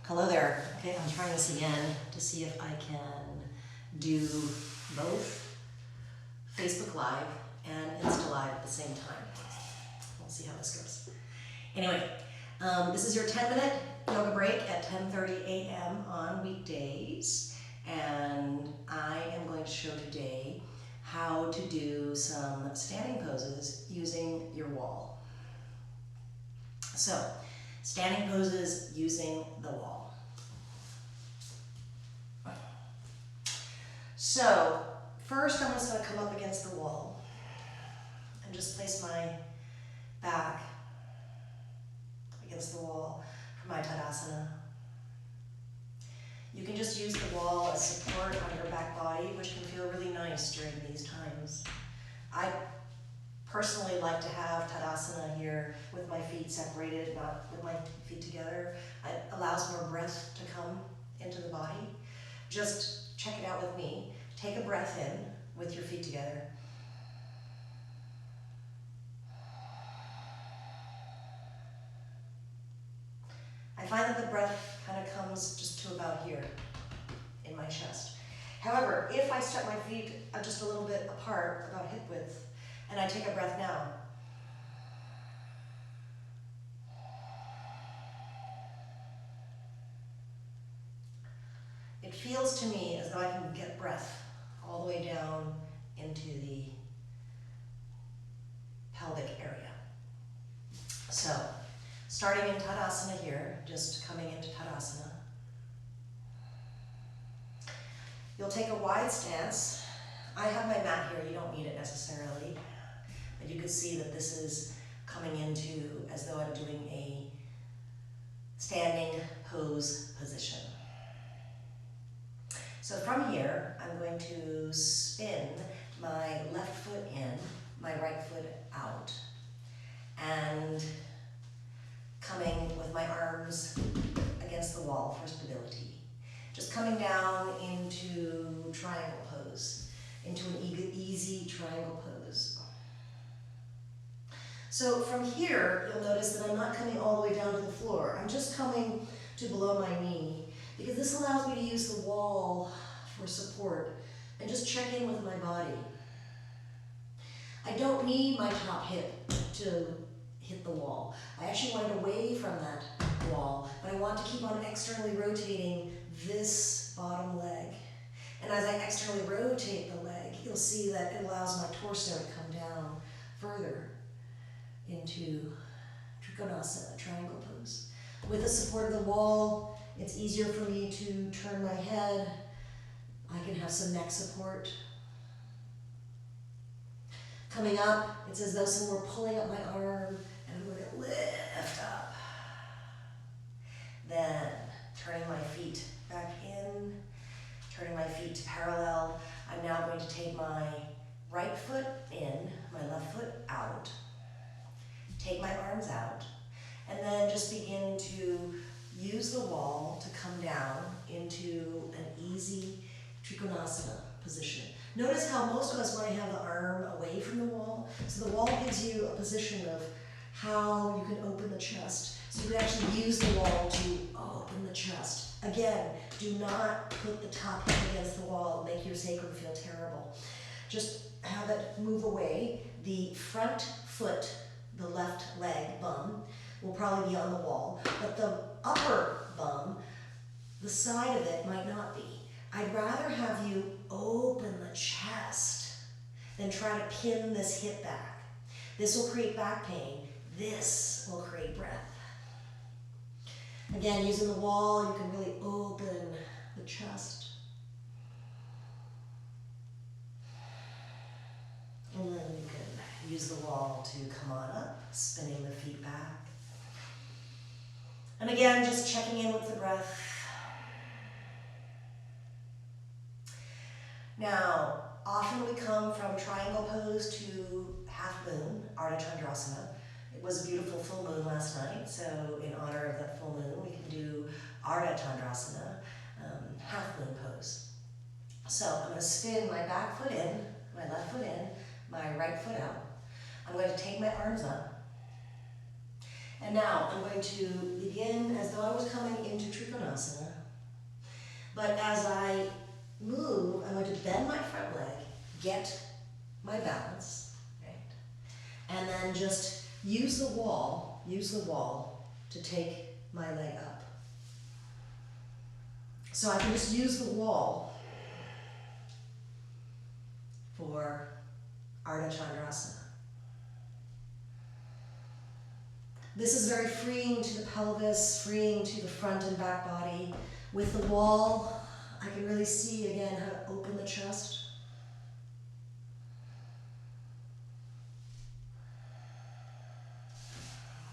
Hello there. Okay, I'm trying this again to see if I can do both Facebook Live and Insta Live at the same time. We'll see how this goes. Anyway, this is your 10-minute yoga break at 10:30 a.m. on weekdays, and I am going to show today how to do some standing poses using your wall. So, standing poses using the wall. So, first I'm just going to come up against the wall and just place my back against the wall for my Tadasana. You can just use the wall as support on your back body, which can feel really nice during these times. I personally like to have Tadasana here with my feet separated, not with my feet together. It allows more breath to come into the body. Just check it out with me. Take a breath in with your feet together. I find that the breath kind of comes just to about here in my chest. However, if I step my feet just a little bit apart, about hip width, and I take a breath now, it feels to me as though I can get breath all the way down into the pelvic area. So, starting in Tadasana here, just coming into Tadasana. You'll take a wide stance. I have my mat here, you don't need it necessarily, but you can see that this is coming into as though I'm doing a standing pose position. So from here, I'm going to spin my left foot in, my right foot out, and coming with my arms against the wall for stability. Just coming down into triangle pose, into an easy triangle pose. So from here, you'll notice that I'm not coming all the way down to the floor. I'm just coming to below my knee, because this allows me to use the wall for support and just check in with my body. I don't need my top hip to hit the wall. I actually want it away from that wall, but I want to keep on externally rotating this bottom leg. And as I externally rotate the leg, you'll see that it allows my torso to come down further into Trikonasana, triangle pose. With the support of the wall, it's easier for me to turn my head. I can have some neck support. Coming up, it's as though someone were pulling up my arm, and I'm going to lift up. Then turning my feet back in, turning my feet parallel. I'm now going to take my right foot in, my left foot out, take my arms out, and then just begin to use the wall to come down into an easy Trikonasana position. Notice how most of us want to have the arm away from the wall. So the wall gives you a position of how you can open the chest. So you can actually use the wall to open the chest. Again, do not put the top hip against the wall, make your sacrum feel terrible. Just have it move away. The front foot, the left leg bum, will probably be on the wall, but the upper bum, the side of it might not be. I'd rather have you open the chest than try to pin this hip back. This will create back pain. This will create breath. Again, using the wall, you can really open the chest. And then you can use the wall to come on up, spinning the feet back. And again, just checking in with the breath. Now, often we come from triangle pose to half moon, Ardha Chandrasana. It was a beautiful full moon last night, so in honor of that full moon, we can do Ardha Chandrasana, half moon pose. So I'm going to spin my back foot in, my left foot in, my right foot out. I'm going to take my arms up, And now I'm going to begin as though I was coming into Trikonasana. But as I move, I'm going to bend my front leg, get my balance, right? And then just use the wall to take my leg up. So I can just use the wall for Ardha Chandrasana. This is very freeing to the pelvis, freeing to the front and back body. With the wall, I can really see again how to open the chest.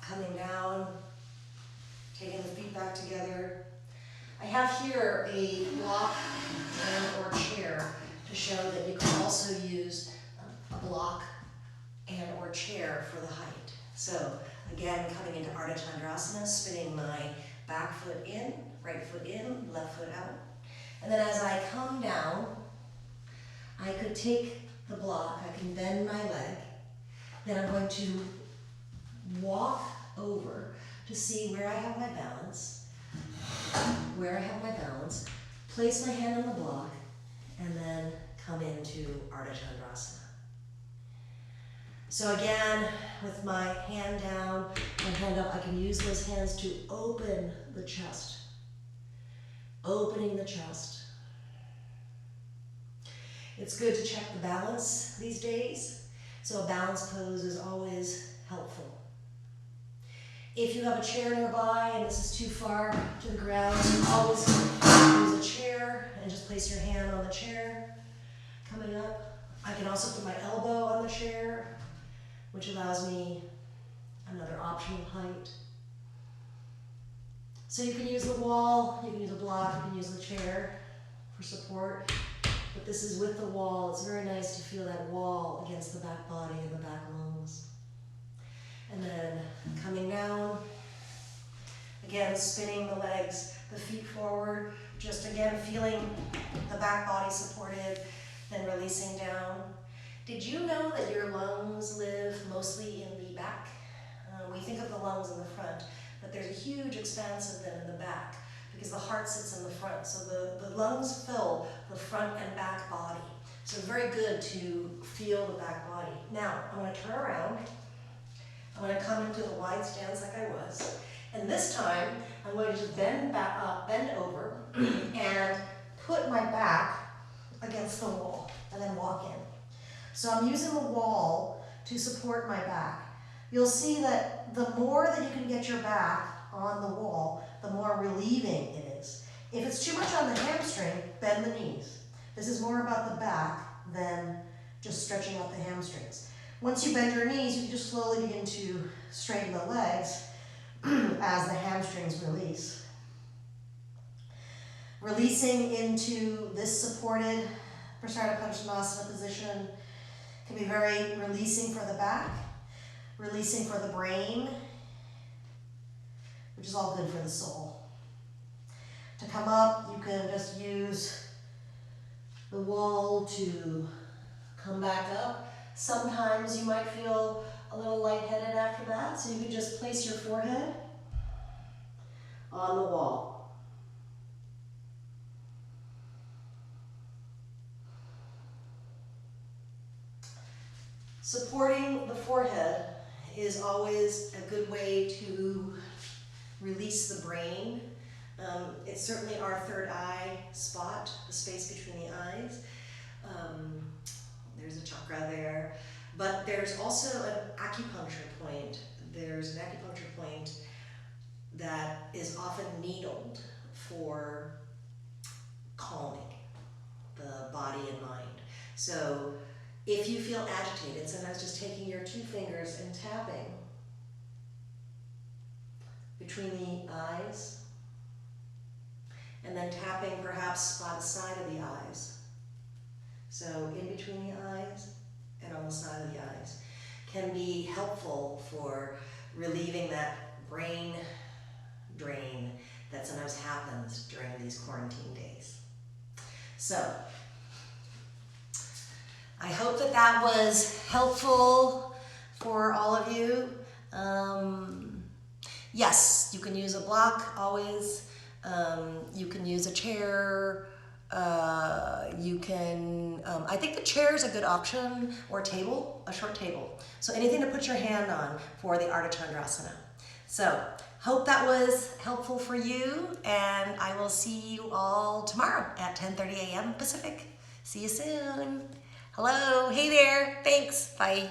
Coming down, taking the feet back together. I have here a block and or chair to show that you can also use a block and or chair for the height. So again, coming into Ardha Chandrasana, spinning my back foot in, right foot in, left foot out. And then as I come down, I could take the block, I can bend my leg, then I'm going to walk over to see where I have my balance, place my hand on the block, and then come into Ardha Chandrasana. So again, with my hand down, my hand up, I can use those hands to open the chest. Opening the chest. It's good to check the balance these days, so a balance pose is always helpful. If you have a chair nearby and this is too far to the ground, you always use a chair and just place your hand on the chair. Coming up, I can also put my elbow on the chair, which allows me another option of height. So you can use the wall, you can use a block, you can use the chair for support, but this is with the wall. It's very nice to feel that wall against the back body and the back lungs. And then coming down, again spinning the legs, the feet forward, just again feeling the back body supported, then releasing down. Did you know that your lungs live mostly in the back? We think of the lungs in the front, but there's a huge expanse of them in the back because the heart sits in the front. So the lungs fill the front and back body. So it's very good to feel the back body. Now, I'm going to turn around. I'm going to come into the wide stance like I was. And this time, I'm going to just bend over and put my back against the wall and then walk in. So I'm using the wall to support my back. You'll see that the more that you can get your back on the wall, the more relieving it is. If it's too much on the hamstring, bend the knees. This is more about the back than just stretching out the hamstrings. Once you bend your knees, you can just slowly begin to straighten the legs as the hamstrings release. Releasing into this supported Prasarita Padottanasana position can be very releasing for the back, releasing for the brain, which is all good for the soul. To come up, you can just use the wall to come back up. Sometimes you might feel a little lightheaded after that, so you can just place your forehead on the wall. Supporting the forehead is always a good way to release the brain. It's certainly our third eye spot, the space between the eyes. There's a chakra there, but there's also an acupuncture point. There's an acupuncture point that is often needled for calming the body and mind. So if you feel agitated, sometimes just taking your two fingers and tapping between the eyes, and then tapping perhaps by the side of the eyes. So in between the eyes and on the side of the eyes can be helpful for relieving that brain drain that sometimes happens during these quarantine days. So I hope that that was helpful for all of you. Yes, you can use a block always. You can use a chair. You can, I think the chair is a good option, or a table, a short table. So anything to put your hand on for the Ardha Chandrasana. So hope that was helpful for you, and I will see you all tomorrow at 10:30 a.m. Pacific. See you soon. Hello, hey there, thanks, bye.